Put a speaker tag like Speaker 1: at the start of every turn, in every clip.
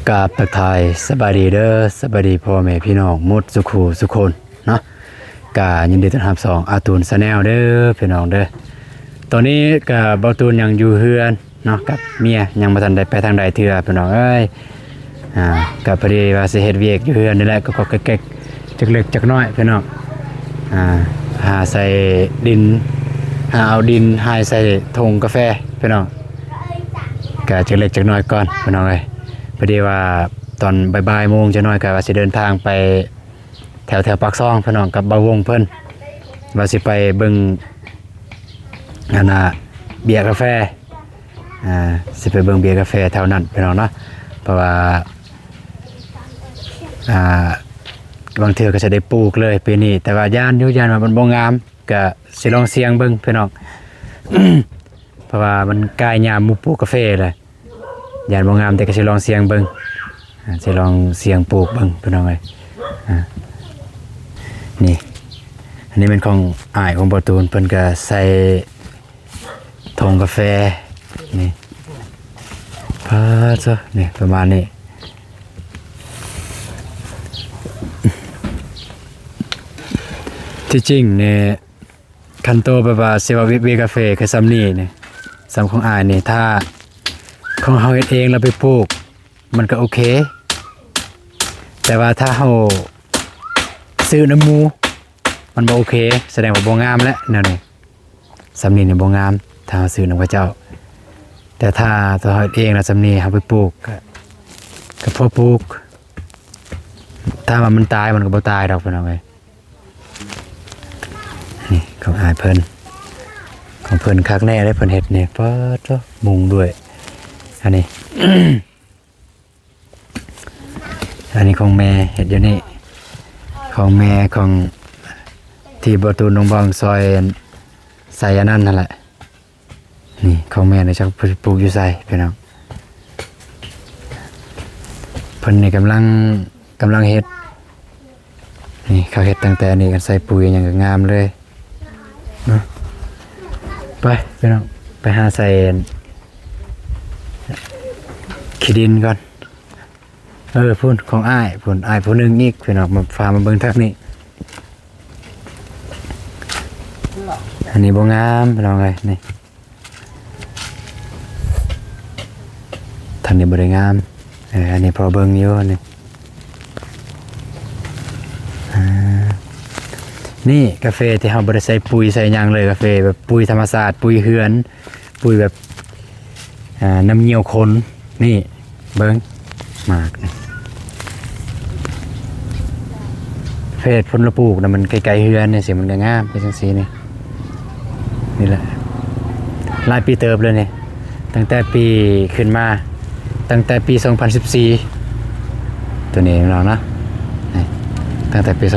Speaker 1: กราบทักทายสบายดีเด้อสบายดีพ่อแม่พี่น้องหมดสุขสุขคนเนาะกายินดีต้อนรับสองอาตูนชาแนลเด้อพี่น้องเด้อตอนนี้กับบาตูนยังอยู่เฮือนเนาะกับเมียยังบ่ทันได้ไปทางใดเทื่อพี่น้องเอ้ยกับพอดีว่าสิเฮ็ดเวียกอยู่เฮือนนี่แหละก็แก๊กๆจักเล็กจักน้อยพี่น้องหาใส่ดินหาเอาดินหายใส่ถุงกาแฟพี่น้องก็จักเล็กจักน้อยก่อนพี่น้องเอ้ยพอดีว่าตอนบ่ายๆโมงจะน้อยก็ว่าสิเดินทางไปแถวปากซองพี่น้องกับบ่าววงเพิ่นว่าสิไปเบิ่งเบียร์กาแฟสิไปเบิ่งเบียร์กาแฟแถวนั้นพี่น้องเนาะเพราะว่าบางเทื่อก็จะได้ปลูกเลยปีนี้แต่ว่าย่านว่ามันบ่งามก็สิลองเสี่ยงเบิ่งพี่น้อง เพราะว่ามันใกล้ยามหมู่ปลูกกาแฟเลยย่านบ่งามแต่ก็สิลองเสี่ยงเบิ่งสิลองเสี่ยงปลูกเบิ่งพี่น้องเอ้ยนี่อันนี้เป็นของอ้ายของบ่ตูนเพิ่นก็ใส่ทงกาแฟนี่พาซะนี่ประมาณนี้ที่จริงเนี่ยคันโตแบบว่าสิว่าเวกาแฟคือซ้ำนี่นี่ซ้ำของอ้ายนี่ถ้าของเฮาเฮ็ดเองเราไปปลูกมันก็โอเคแต่ว่าถ้าเฮาซื้อน้ำหมูมันบ่โอเคแสดงว่าบ่งามแล้วแนวนี้ซ้ำนี่นี่บ่งามถ้าเฮาซื้อน้ำพระเจ้าแต่ถ้าตัวเฮาเฮ็ดเองแล้วซ้ำนี่เฮาไปปลูกก็พอปลูกถ้ามันตายมันก็บ่ตายดอกพี่น้องเอ้ยนี่ของอ้ายเพิ่นของเพิ่นคักแน่ได้เพิ่นเฮ็ดนี่ป๊าดมุงด้วยอันนี้ อันนี้ของแม่เฮ็ดอยู่นี่ของแม่ของที่บ่ตูนน้องบองซอยใส่อันนั้นนั่นแหละนี่ของแม่นี่จักปลูกอยู่ใส่พี่น้องเพิ่นนี่กำลังเฮ็ดนี่เขาเฮ็ดตั้งแต่นี่กันใส่ปุ๋ยหยังก็งามเลยเนาะไปพี่น้องไปหาใส่ขี้ดินก่อนพุ่นของอ้ายพุ่นอ้ายผู้นึงอีกพี่น้องมาฟาร์มมาเบิ่งทักนี่อันนี้บ่งามพี่น้องเอ้ยนี่ทางนี้บ่ได้งามอันนี้พอเบิ่งอยู่นี่นี่กาแฟที่เฮาบ่ได้ใส่ปุ๋ยใส่หยังเลยกาแฟแบบปุ๋ยธรรมชาติปุ๋ยเฮือนปุ๋ยแบบน้ำเหี่ยวคนนี่เบิ่งมากนี่เพศผลปลูกนะมันไกลๆเฮือนเนี่ยสิมันก็งามเป็นจังซี่นี่แหละหลายปีเติบเลยนี่ตั้งแต่ปีขึ้นมาตั้งแต่ปี2014ตัวนี้เรานะตั้งแต่ปี2014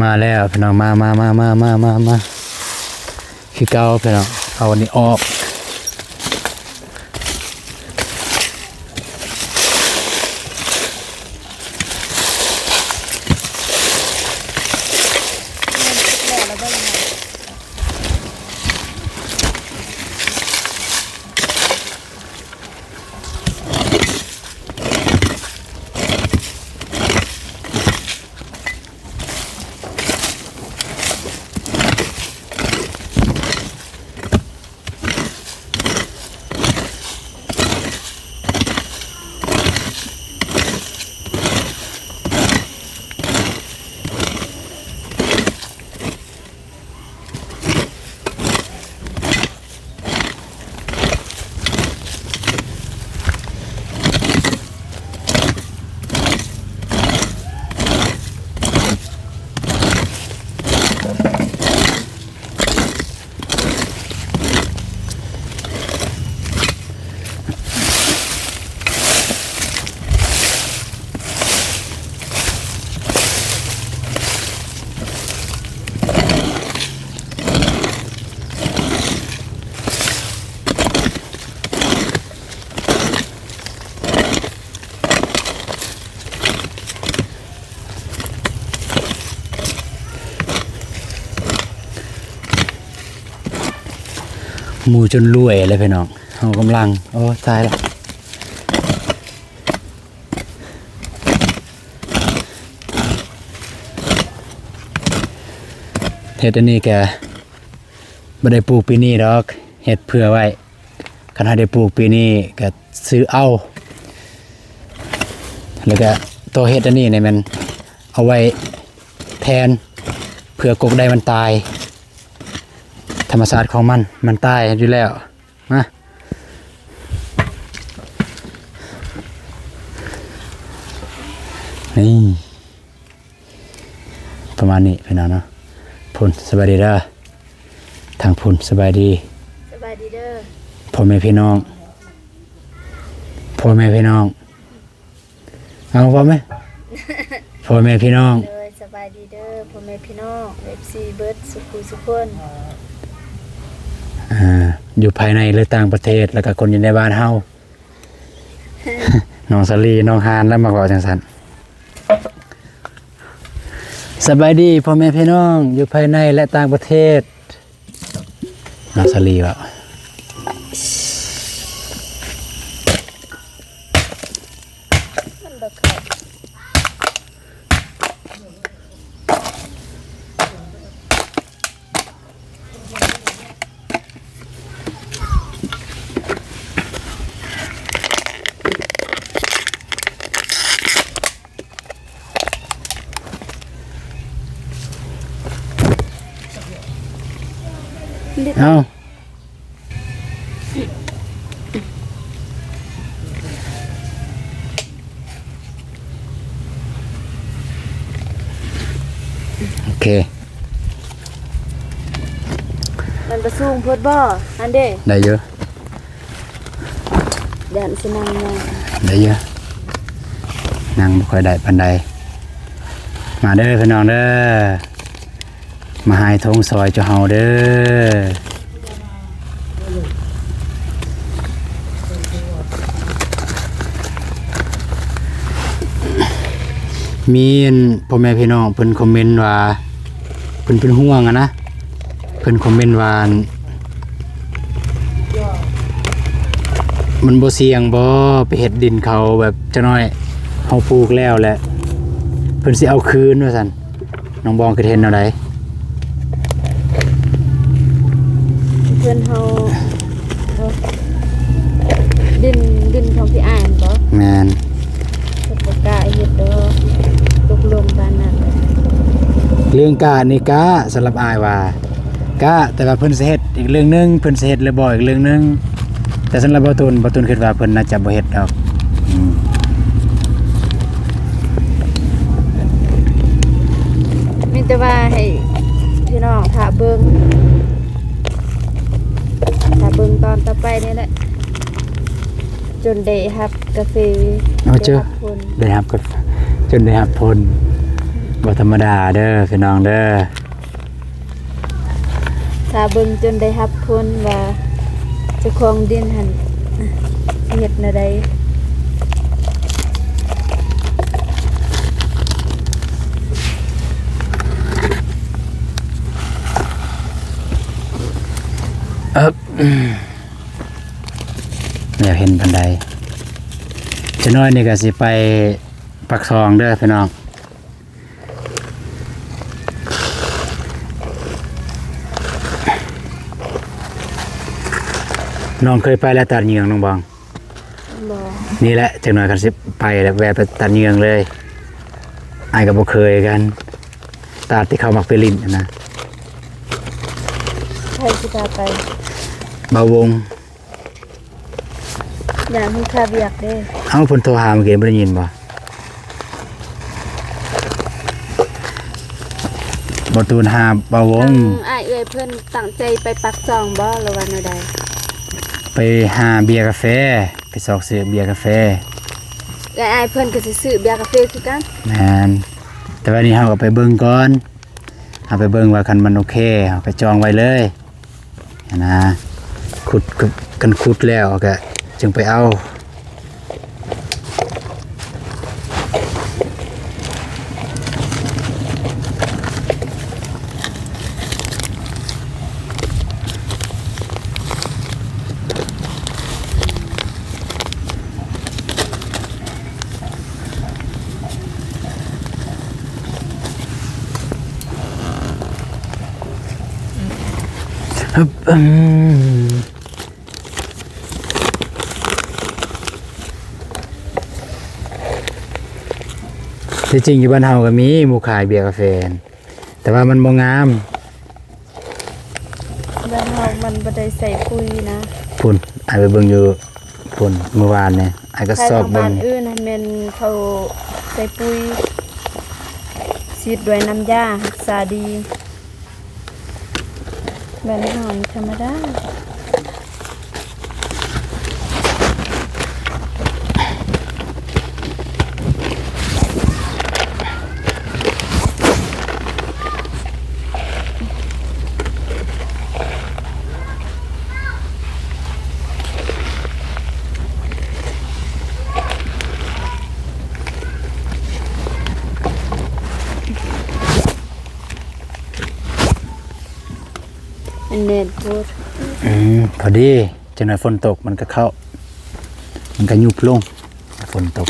Speaker 1: มาแล้วพี่น้องมาคือเก่าพี่น้องเอาอันนี้ออกหมูจนรวยเลยพี่น้อง เฮากำลังโอ้ตายแล้วเฮ็ดอันนี้แกบ่ได้ปลูกปีนี้ดอกเฮ็ดเผื่อไว้คันถ้าได้ปลูกปีนี้ก็ซื้อเอาแล้วก็ตัวเฮ็ดอันนี้เนี่ยมันเอาไว้แทนเผื่อกกใดมันตายธรรมชาติของมันตายอยู่แล้วนะนี่ประมาณนี้พี่น้องเนาะพุ่นสบายดีเด้อทางพุ่นสบายดี
Speaker 2: สบายดีเด้อ
Speaker 1: พ่อแม่พี่น้องเอาพ่อแม่ พ่อแม่พี่น้อง
Speaker 2: เลยสบายดีเด้อพ่อแม่พี่น้องเอฟซีเบิร์ดสุขุสุขคน
Speaker 1: อยู่ภายในหรือต่างประเทศแล้วก็คนอยู่ในบ้านเฮา น้องสลีน้องฮานแล้วมาก่อจังสันสบายดีพ่อแม่พี่น้องอยู่ภายในและต่างประเทศน้องสลีวะ
Speaker 2: มันบ่เข้า
Speaker 1: เอาโอเค
Speaker 2: มันประสูงโพดบ่อันเด้
Speaker 1: ได้เยอะ
Speaker 2: เดี๋ยวสินั่งมา
Speaker 1: ได้เยอะนั่งบ่ค่อยได้ปันใดมาเด้อพี่น้องเด้อมาหายทงซอยเจ้าเฮาเด้อมีพ่อแม่พี่น้องเพิ่นคอมเมนต์ว่าเพิ่นเป็นห่วงอะนะเพิ่นคอมเมนต์ว่ามันบ่เสี่ยงบ่ไปเฮ็ดดินเขาแบบจักหน่อยเฮาปลูกแล้วแหละเพิ่นสิเอาคืนว่าซั่นน้องบองคือเห็นแนวใด
Speaker 2: เพื่อนเฮาดินของพี่อ้ายหั่นบ่
Speaker 1: แม่น
Speaker 2: เพิ่นบ่กล้าเฮ็ดดอกตกลงปานนั้น
Speaker 1: เรื่องกานี่กาสำหรับอายว่ากาแต่ว่าเพิ่นสิเฮ็ดอีกเรื่องหนึงเพิ่นสิเฮ็ดหรือบ่อีกเรื่องหนึงแต่สำหรับบ่ตูนคิดว่าเพิ่นน่าจะบ่เฮ็ดดอก
Speaker 2: มีแต่ว่าให้พี่น้องถ้าเบิ่งตอนต่อไปนี่แหละจนได้รับกาแฟ
Speaker 1: เอาเจอ
Speaker 2: ได้รับผล
Speaker 1: ได้รับก็จนได้รับผลบ่ธรรมดาเด้อพี่น้องเด้อ
Speaker 2: ถ้าเบิ่งจนได้รับผลว่าเจ้าของดินหั่นสิเฮ็ดแนวใด
Speaker 1: อยากเห็นบันไดจะน้อยนี่ก็สิไปปักซองเด้อพี่น้องน้องเคยไปแล้วตัดเหยืองน้องบอง
Speaker 2: บ่
Speaker 1: นี่แหละจักหน่อยกันสิไปแล้วแวะไปตัดเหยืองเลยอายก็บ่เคยกันตัดที่เขามักไปลิ้นนะ
Speaker 2: ใครสิพาไป
Speaker 1: เบาวง
Speaker 2: อย่ามีค่าเบียกเด้
Speaker 1: เอ้าเพิ่นโทรหาเมื่อกี้บ่ได้ยินบ่บ่ตูนหาเบาวง
Speaker 2: อ้ายเอ้ยเพิ่นตั้งใจไปปักซองบ่หรือว่าแนวใด
Speaker 1: ไปหาเบียร์กาแฟไปซอกซื้อเบียร์กาแฟ
Speaker 2: และอ้ายเพิ่นก็สิซื้อเบียร์กาแฟคือกัน
Speaker 1: แม่นแต่ว่านี้เฮาก็ไปเบิ่งก่อนเอาไปเบิ่งว่าคันมันโอเคเฮาก็จองไว้เลยนะขุดกันขุดแล้วก็จึงไปเอา ฮึบที่จริงอยู่บ้านเฮาก็มีหมู่ขายเบียร์กาแฟแต่ว่ามันบ่งาม
Speaker 2: แล้วเฮามันบ่ได้ใส่ปุ๋ยนะ
Speaker 1: พุ่นอายไปเบิ่งอยู่พุ่นเมื่อวานเนี่ยอายก็
Speaker 2: ใคร
Speaker 1: สอบ
Speaker 2: ทาง
Speaker 1: เบิ่
Speaker 2: บ้าง นอื่นน่ะแม่นเขาใส่ปุ๋ยฉีดด้วยน้ำยารักษาดีบ้านเฮานี่ธรรมดา อันเน็ตพูด
Speaker 1: พอดีจังหน่อยฝนตกมันก็เข้า มันก็ยุบลงฝนตก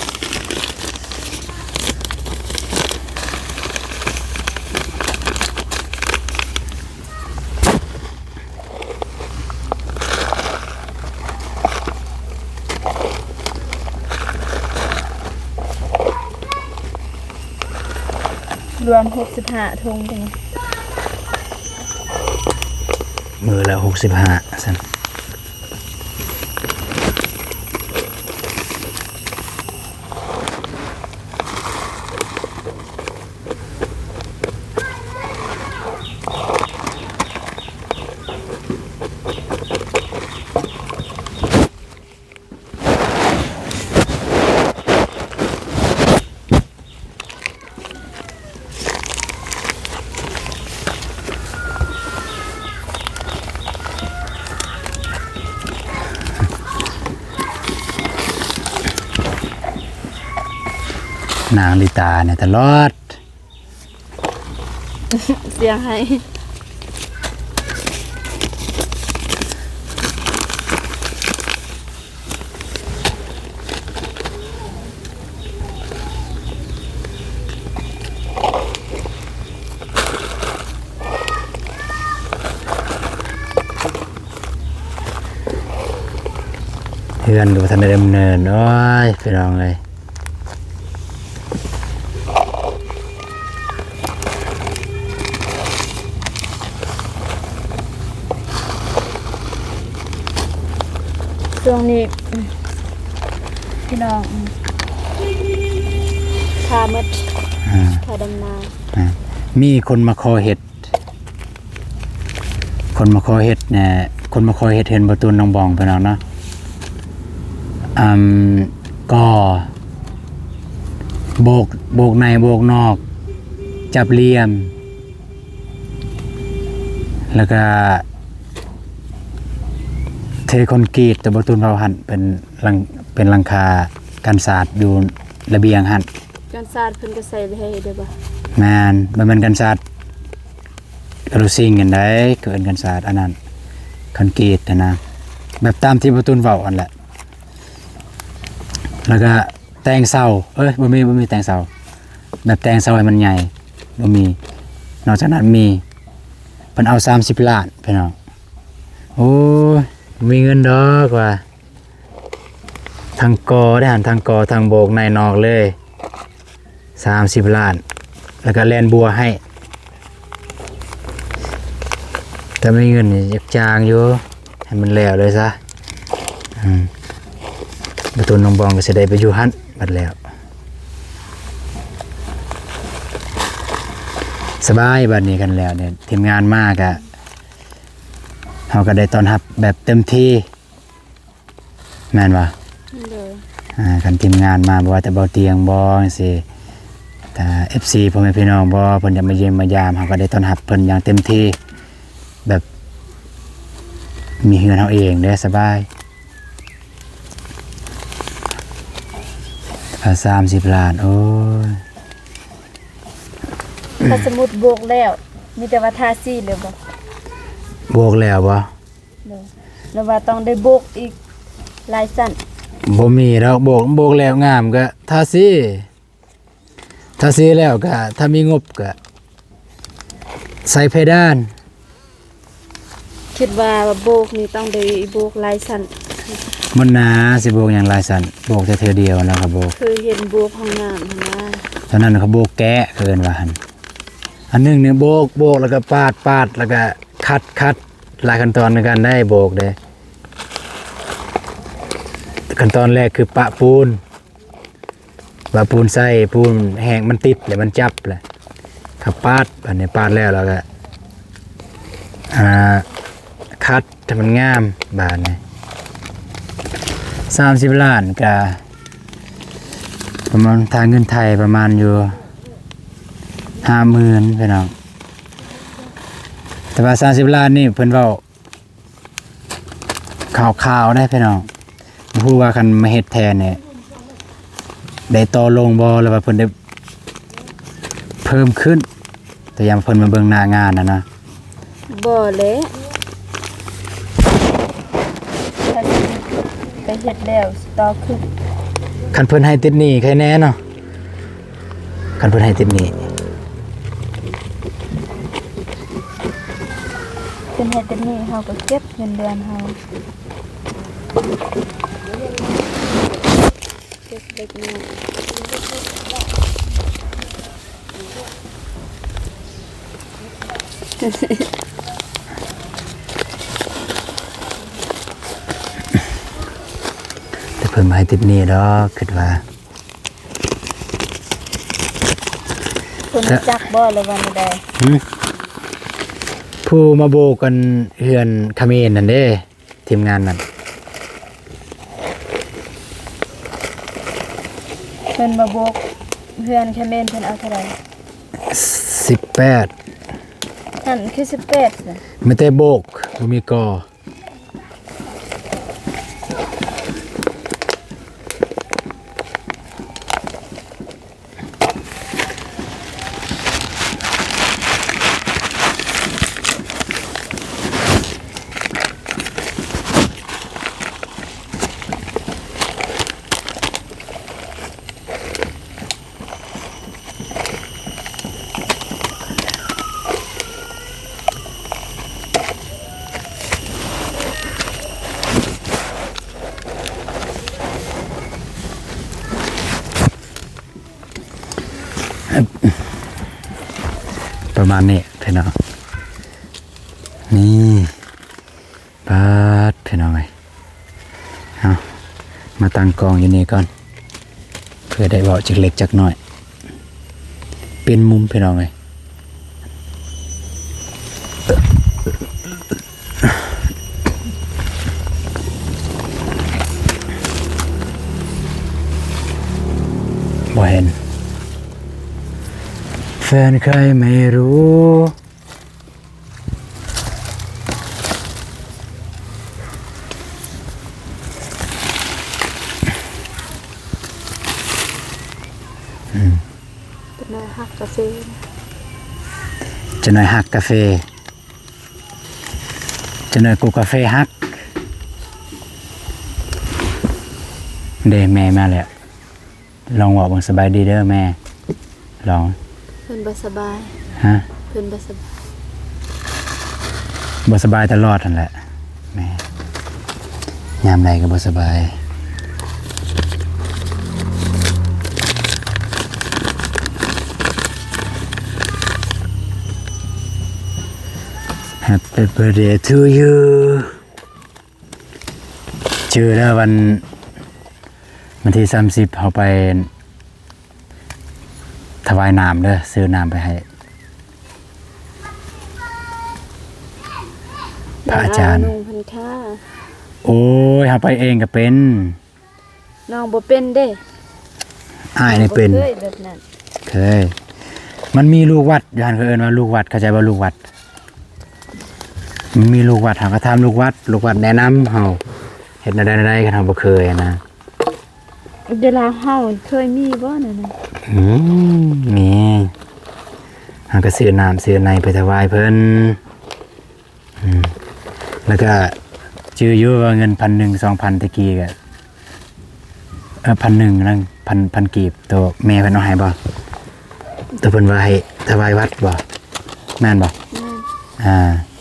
Speaker 2: รวม65ถุงจัง
Speaker 1: มือละ65ซั่นนางลิตาเนี่ยตลอด
Speaker 2: เสียงให้
Speaker 1: เพื่อนก็บ่ทันได้ดำเนินโอ้ยพี่น้องเอ้ย
Speaker 2: ช่วงนี้พี่น้องค่าหมดค่าดำนา
Speaker 1: มีคนมาขอเห็ด คนมาขอเห็ดเนี่ยคนมาขอเห็ดเห็นประตูน้องบองพี่น้องเนาะก็โบกในโบกนอก จับเหลี่ยม แล้วก็เทคอนกรีตตัวประตูเราหันเป็นหลังคากันศาสตร์อยู่ระเบียงหัน
Speaker 2: การสาดเพิ่นก็ใส่ให้ได้บ่
Speaker 1: แมนมันเป็นกันศาสตร์กระซิงกันได้เกินกันศาสตร์อันนั้นคอนกรีตนะแบบตามที่ประตูเว้าอันแหละแล้วก็แต่งเสาบ่มีแต่งเสาแบบแต่งเสาให้มันใหญ่บ่มีนอกจากนั้นมีเพิ่นเอา30 ล้านพี่น้องโอ้ยมีเงินดอกว่าทางกอได้หันทางกอทางโบกในนอกเลย30 ล้านแล้วก็แลนบัวให้แต่ไม่เงินนี่ยักจางอยู่ให้มันแล้วเลยซะประตูน้องบองก็สิได้ไปอยู่หันบัดแล้วสบายบัดนี้กันแล้วเนี่ยทีมงานมากอะเราก็ได้ต้อนรับแบบเต็มที่แม่นบ่
Speaker 2: เลย
Speaker 1: กันทีมงานมาบ่ว่าแต่บ่เตียงบ่จังซี่แต่ FC พ่อแม่พี่น้องบ่เพิ่นจะมาเยี่ยมมายามเราก็ได้ต้อนรับเพิ่นอย่างเต็มที่แบบมีเฮือนเฮาเองเด้อสบาย30 ล้านโอ้ย
Speaker 2: ถ้าสมมุติโบกแล้วมีแต่ว่าทาสีเลยบ่
Speaker 1: บวกแล้วบ่
Speaker 2: เลยแล้วว่าต้องได้โบกอีกหลายสั้น
Speaker 1: บ่มีดอกโบกแล้วงามก็ทาสีแล้วก็ถ้ามีงบก็ใส่เพดาน
Speaker 2: คิดว่าโบกนี่ต้องได้โบกหลายสัน
Speaker 1: มันหนาสิโบกอย่างหลายสันโบกแต่เธอเดียวนะครับโบก
Speaker 2: เคยเห็นโบกห้องน้ำหั่นนะ
Speaker 1: ตอนนั้นเขาโบกแกะเกินว่าหันอันหนึงเนี่ยโบกแล้วก็ปาดแล้วก็คัดหลายขั้นตอนในการได้โบกเด้ขั้นตอนแรกคือปะปูนใส่ปูนแห้งมันติดเลยมันจับเลยขับปาดอันนี้ปาดแล้วก็คัดให้มันงามบานนี่30 ล้านก็ประมาณทางเงินไทยประมาณอยู่50,000พี่น้องแต่ว่า30 ล้านนี่เพิ่นเว้าข่าวได้พี่น้องผู้ว่าคันมาเฮ็ดแทนเนี่ยได้ต่อลงบ่หรือว่าเพิ่นได้เพิ่มขึ้นแต่ยังเพิ่นมาเบิ่งหน้างานนะ
Speaker 2: บ่แหละถ้าสิไปเฮ็ดแล้วสิต่อขึ้น
Speaker 1: คันเพิ่นให้ติดหนี้ใครแน่เนาะคันเพิ่นให้ติดหนี้
Speaker 2: เป็นเฮ็ดเป็นนี่เฮาก็เก็บเงินเดือนเฮาเก็บเล็กน้อย
Speaker 1: แต่เพิ่นมาให้ติดหนี้ดอกคิดว่า
Speaker 2: คนรู้จักบ่เลยวันใด
Speaker 1: ผู้มาโบกกันเฮือนเขมรนั่นเด้ทีมงานนั่น
Speaker 2: เพิ่นมาโบกเพื่อนแคเมนเพิ่นเอาเท่าไหร่
Speaker 1: 18
Speaker 2: นั่นคือ18น่ะ
Speaker 1: ไม่ได้โบกบ่มีกอประมาณนี้พี่น้องนี่ปาดพี่น้องเอ้ยเอามาตั้งกองอยู่นี่ก่อนเพื่อได้เว้าจักเล็กจักน้อยเป็นมุมพี่น้องเอ้ยบ่เห็นแฟนใครไม่รู้
Speaker 2: เป็นนายฮักกาแฟ
Speaker 1: จะหน่อยฮักกาแฟจะหน่อยกูกาแฟฮักเด้แม่มาแล้วลองบอกบังสบายดีเด้อแม่ลอง
Speaker 2: เพิ่นบ่สบาย
Speaker 1: ฮะ
Speaker 2: เพิ่นบ่สบาย
Speaker 1: บ่สบายตลอดนั่นแหละแม่ยามใดก็บ่สบายHappy birthday to you ชื่อแล้ววันที่30เอาไปถวายน้ำเด้อซื้อน้ำไปให้พระอาจารย์
Speaker 2: นุ่งพันค่า
Speaker 1: โอ้ยเอาไปเองก็เป็น
Speaker 2: น้องบ่เป็นเด้
Speaker 1: อ้ายนี่เป็น
Speaker 2: บ่เคยแบบนั้น
Speaker 1: เคยมันมีลูกวัดอยู่หันเขาเอิ้นว่าลูกวัดเข้าใจว่าลูกวัดมันมีลูกวัดเขาก็ทำลูกวัดแนะนำเฮาเฮ็ดได้กันเฮาบ่เคยนะ
Speaker 2: เวลาเฮาเคยมีบ่นั่นน่ะ
Speaker 1: มีเฮาก็ซื้อน้ำซื้อในไปถวายเพิ่นแล้วก็ชื่ออยู่ว่าเงิน 1,000 2,000 ตะกี้ก็1,000นั่นพันกีบตัวแม่เพิ่นเอาให้บ่ตัวเพิ่นว่าให้ถวายวัดบ่แม่นบ่
Speaker 2: แม่น
Speaker 1: อ่า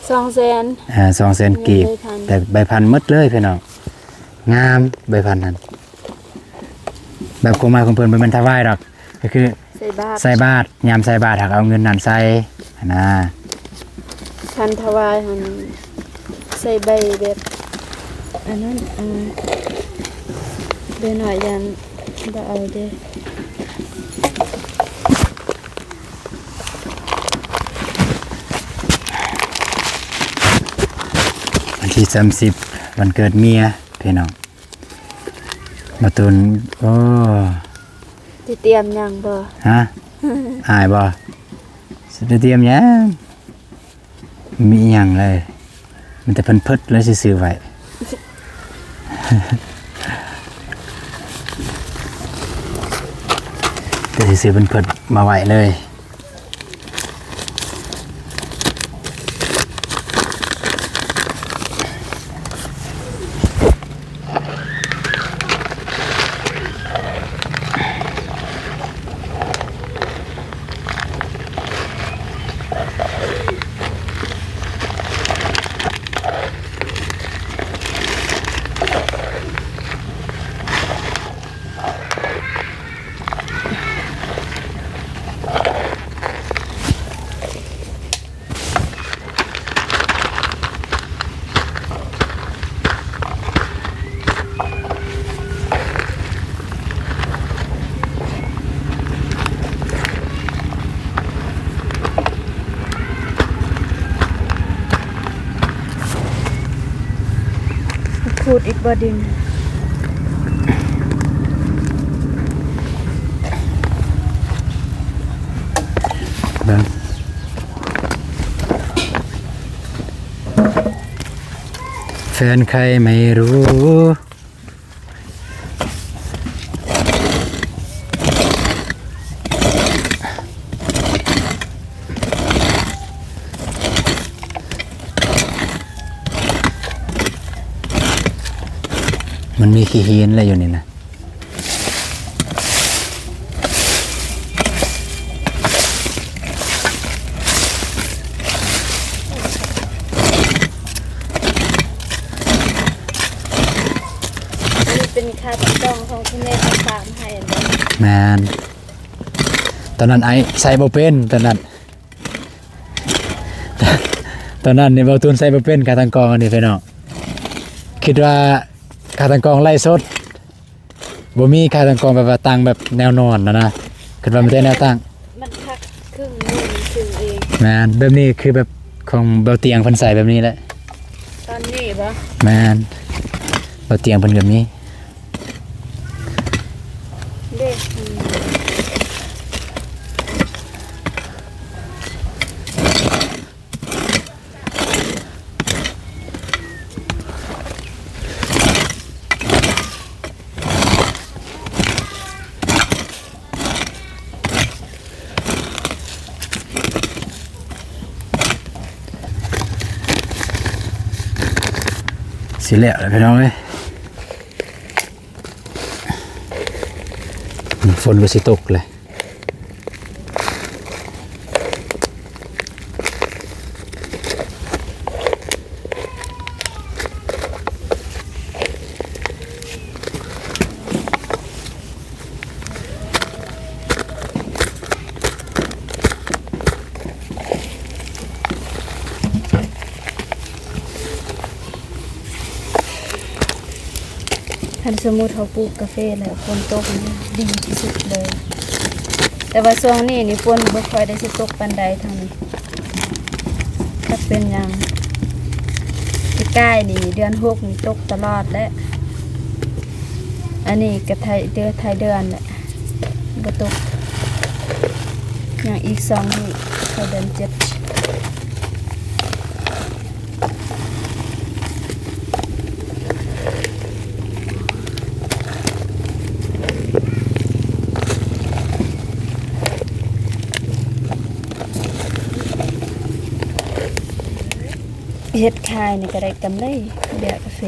Speaker 2: 200,000
Speaker 1: 200,000กีบแต่ใบพันธุ์หมดเลยพี่น้องงามใบพันธุ์นั้นแบบโคมาของเพิ่นบ่แม่นถวายดอกก็คือใส่บาตรยามใส่บาตรหากเอาเงินนั้นใส่นะ
Speaker 2: คันถวายหันใส่ใบแบบอันนั้นเดี๋ยวหน่อยยันบ่เอาเด้อ
Speaker 1: วันที่30วันเกิดเมียพี่น้องมาตุนโอ้
Speaker 2: สิเตรียมหยังบ่
Speaker 1: ฮะ อายบ่สิได้เตรียมหยังมีหยังเลยมันแต่เพิ่นเพิดแล้วสิซื้อไว้ แต่สิซื้อเพิ่นเพิดมาไว้เลย
Speaker 2: พูดอีกบ่ดิน
Speaker 1: เบิ่งแฟนใครไม่รู้มันมีขี้หินอะไรอยู่นี่นะ
Speaker 2: นี่เป็นค่าตัดต้องของคุณแม่ทั้งสามให้อันนี้
Speaker 1: แมนตอนนั้นไอ้ใส่บ่เป็นตอนนั้น ตอนนั้นนี่บ่ตูนใส่บ่เป็นกาตังกองอันนี้พี่น้องคิดว่าคาตังกองไล่สดบ่มีคาตังกองแบบว่าตั้งแบบแนวนอนนะคิดว่ามันได้แนวตั้ง
Speaker 2: มันพักครึ่งนึงครึ่งเอง
Speaker 1: แมนแบบนี้คือแบบของเบาเตียงเพิ่นใส่แบบนี้แหละ
Speaker 2: ตอนนี้บ่
Speaker 1: แมนเบาเตียงเพิ่นแบบนี้
Speaker 2: เด้
Speaker 1: สิแล้วแหละพี่น้องเอ้ยฝนก็สิตกเลย
Speaker 2: คันสมมุติเขาปลูกกาแฟแล้วฝนตกนี่ดีที่สุดเลย แต่ว่าช่วงนี้นี่ฝนบ่ค่อยได้สิตกปานใดทางนี้ถ้าเป็นหยังที่ใกล้นี่เดือน6นี่ตกตลอดและอันนี้ก็ไทยเดือนแหละบ่ตกอย่างอีก2นี่เข้าเดือน7เฮ็ดขายนี่ก็ได้กำไรเบียกาแฟ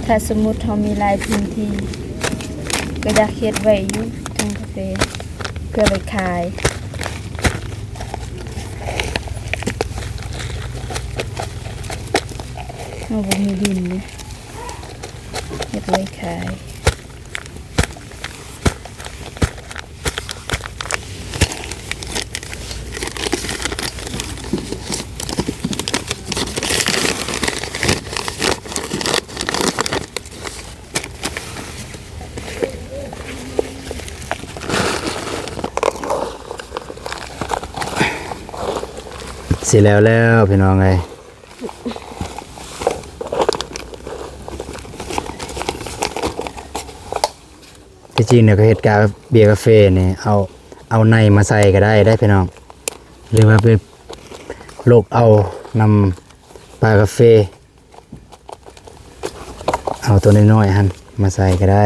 Speaker 2: ท ถ้าสมมุติเฮามีหลายพื้นที่ก็อยากเฮ็ดไว้อยู่ทางกาแฟเพื่อไปขายเฮาบ่มีดินเลยเฮ็ดไว้ขาย
Speaker 1: สิแล้วพี่น้องเอ้ยที่จริงเนี่ยก็เฮ็ดกาเบียร์กาแฟนี่เอาในมาใส่ก็ได้พี่น้องหรือว่าไปโลกเอานำปลากาแฟเอาตัวน้อยๆหั่นมาใส่ก็ได้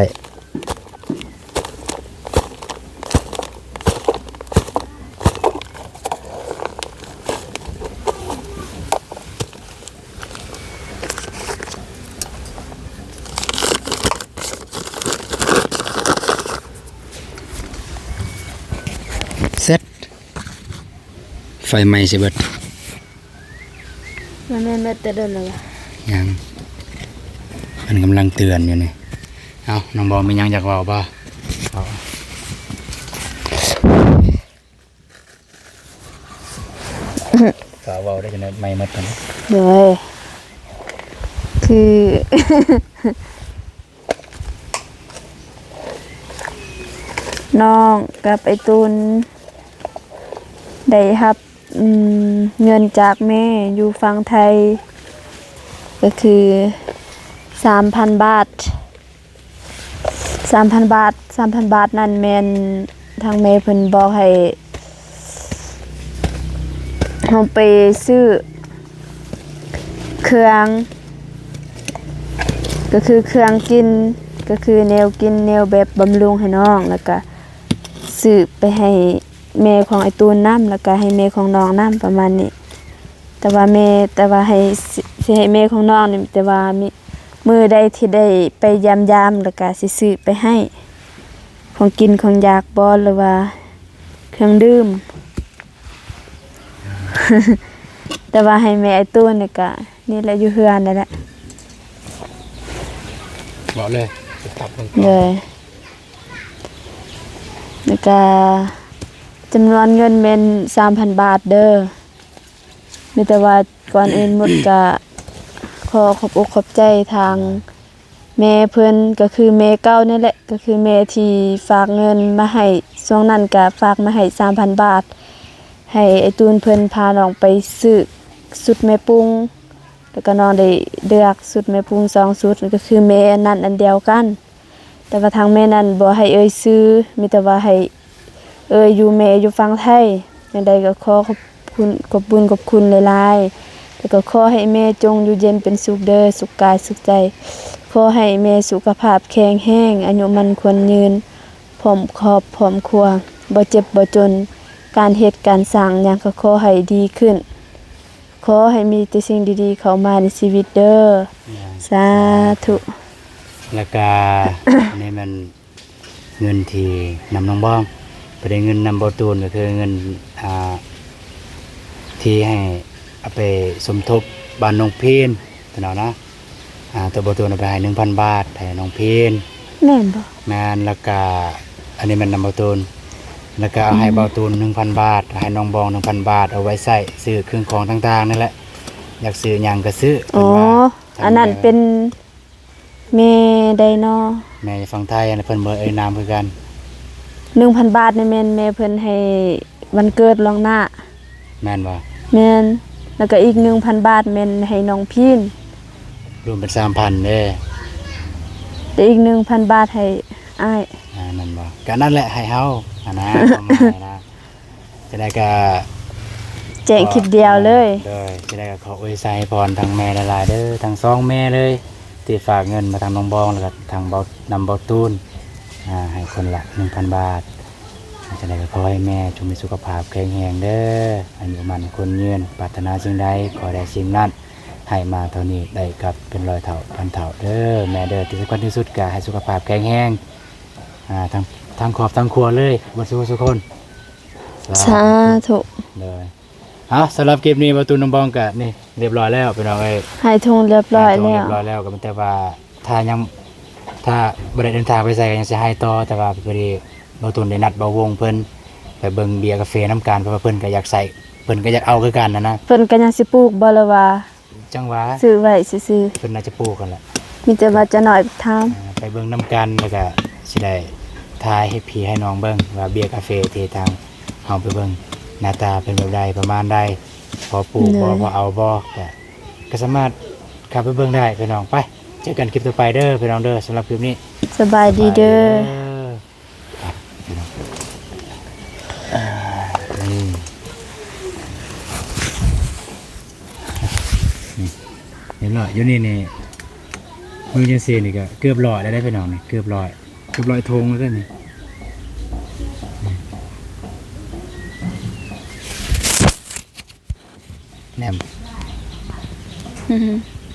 Speaker 1: เสร็จไฟไหม้สิเบิด
Speaker 2: มันแม่นเบิดแต่โดนแล้วล่ะ
Speaker 1: ยังมันกำลังเตือนอยู่นี่เอาน้องบอมียังอยากเว้าบ่เอาเว้าได้จังได๋ไม่หมดกัน
Speaker 2: เด้อคือ น้องกับไอ้ตูนได้รับเงินจากแม่อยู่ฝั่งไทยก็คือ 3,000 บาท 3,000 บาท 3,000 บาทนั่นแม่นทางแม่เพิ่นบอกให้เฮาไปซื้อเครื่องก็คือเครื่องกินก็คือแนวกินแนวแบบบำรุงให้น้องแล้วก็ซื้อไปให้แม่ของไอ้ตูนน้ำแล้วก็ให้แม่ของน้องน้ำประมาณนี้แต่ว่าให้สิให้แม่ของน้องนี่แต่ว่ามีมื้อใดที่ได้ไปยามแล้วก็สิซื้อไปให้ของกินของอยากบ่หรือว่าเครื่องดื่ม แต่ว่าให้แม่ไอ้ตูนนี่ก็นี่แหละอยู่เฮือนนั่นแหละ
Speaker 1: บอกเลยไปตับลง
Speaker 2: เลยแล้วก็จำนวนเงินเป็น 3,000 บาทเด้อมีแต่ว่าก่อนอื่นหมดก็ขอขอบอกขอบใจทางแม่เพิ่นก็คือแม่เก่านี่แหละก็คือแม่ที่ฝากเงินมาให้ช่วงนั้นก็ฝากมาให้ 3,000 บาทให้ไอ้ตูนเพิ่นพาน้องไปซื้อสุดแม่ปุงแล้วก็น้องได้เลือกสุดแม่ปุง2สุดก็คือแม่นั่นอันเดียวกันแต่ว่าทางแม่นั่นบ่ให้ซื้อมีแต่ว่าให้อยู่แม่อยู่ฝั่งไทยจังใดก็ขอขอบคุณหลายๆแล้วก็ขอให้แม่จงอยู่เย็นเป็นสุขเด้อสุขกายสุขใจขอให้แม่สุขภาพแข็งแรงอายุมันควรยืนพร้อมครอบพร้อมครัวบ่เจ็บบ่จนการเฮ็ดการสร้างหยังก็ขอให้ดีขึ้นขอให้มีแต่สิ่งดีๆเข้ามาในชีวิตเด้อสาธุ
Speaker 1: แล้วก็ อันนี้มันเงินที่นำน้องบ้องไปได้เงินนำบ่ตูนก็คือเงินที่ให้เอาไปสมทบบ้านน้องพีนตัวเนาะนะตัวบ่ตูนเอาไปให้ 1,000 บาทให้น้องพีน
Speaker 2: แม่นบ่
Speaker 1: แม่นแล้วก็อันนี้มันนำบ่ตูนแล้วก็เอาให้บ่ตูน 1,000 บาทให้น้องบอง 1,000 บาทเอาไว้ใช้ซื้อเครื่องของต่างๆนั่นแหละอยากซื้อหยังก็ซื้อ
Speaker 2: อ๋ออันนั้นเป็นแม่ไดโน
Speaker 1: แม่ฝั่งไทยอันนนเพิ่นบ่เอ่ยนามคือกัน
Speaker 2: 1,000 บาทนี่แม่นแม่เพิ่นให้วันเกิดล่วงหน้า
Speaker 1: แม่นบ่
Speaker 2: แม่นแล้วก็อีก 1,000 บาทแม่นให้น้องพีน
Speaker 1: รวมเป็น 3,000เด้
Speaker 2: แต่อีก 1,000 บาทให้อ้าย
Speaker 1: นั่นบ่ก็นั่นแหละให้เฮานะประมาณนะจะได้ก็
Speaker 2: แจ้งคลิปเดียวเลย
Speaker 1: จะได้ก็ขออวยชัยพรทางแม่หลายๆเด้อทั้งสองแม่เลยที่ฝากเงินมาทางน้องบองแล้วก็ทางเบานำเบาตูนให้คนละ 1,000 บาทจะได้ก็ขอให้แม่จงมีสุขภาพแข็งแรงเด้ออายุมันคนยืนปรารถนาสิ่งใดขอได้สิ่งนั้น ให้มาเท่านี้ได้ครับเป็นร้อยเท่าพันเท่าเด้อแม่เด้อที่สำคัญที่สุดก็ให้สุขภาพแข็งแรงทั้งครอบทั้งครัวเลยบ่สู้ทุกคน
Speaker 2: สาธุ
Speaker 1: เลยสำหรับคลิปนี้ประตูน้ำบองก็นี่เรียบร้อยแล้วพี่น้องเอ้ย
Speaker 2: ให้ทงเรียบร้อย
Speaker 1: เรี
Speaker 2: แล้
Speaker 1: ยว บร้อยแล้วก็แต่ว่าถ้าบ่ได้เดินทางไปใส่ก็ยังสิให้ต่อแต่ว่าพอดีบ่ตูนได้นัดบ่วงเพิ่นไปเบิ่งเบียร์กาแฟน้ำกันเพราะว่าเพิ่นก็อยากใส่เพิ่นก็อยากเอาคือกันนะ
Speaker 2: เพิ่นก็ยังสิปลูกบ่ละว่า
Speaker 1: จังหวะ
Speaker 2: ซื้อไว้ซื่อ
Speaker 1: เพิ่นน่าจะปลูกกันแหละ
Speaker 2: ๆมีแต่ว่าจะหน่อยถาม
Speaker 1: ไปเบิ่งน้ำกันแล้วก็สิได้ทายให้พี่ให้น้องเบิ่งว่าเบียร์กาแฟที่ทางเฮาไปเบิ่งหน้าตาเป็นแบบใดประมาณใดพอปลูกบ่พอเอาบ่ก็สามารถเข้าไปเบิ่งได้พี่น้องไปเจอกันคลิปต่อไปเด้อพี่น้องเด้อสำหรับคลิปนี้
Speaker 2: สบายดีเด้อ
Speaker 1: เห็นหรออยู่นี่มือจังซี่นี่ก็เกือบร้อยแล้วได้พี่น้องนี่เกือบร้อยธงแล้วเด้อนี่แหนม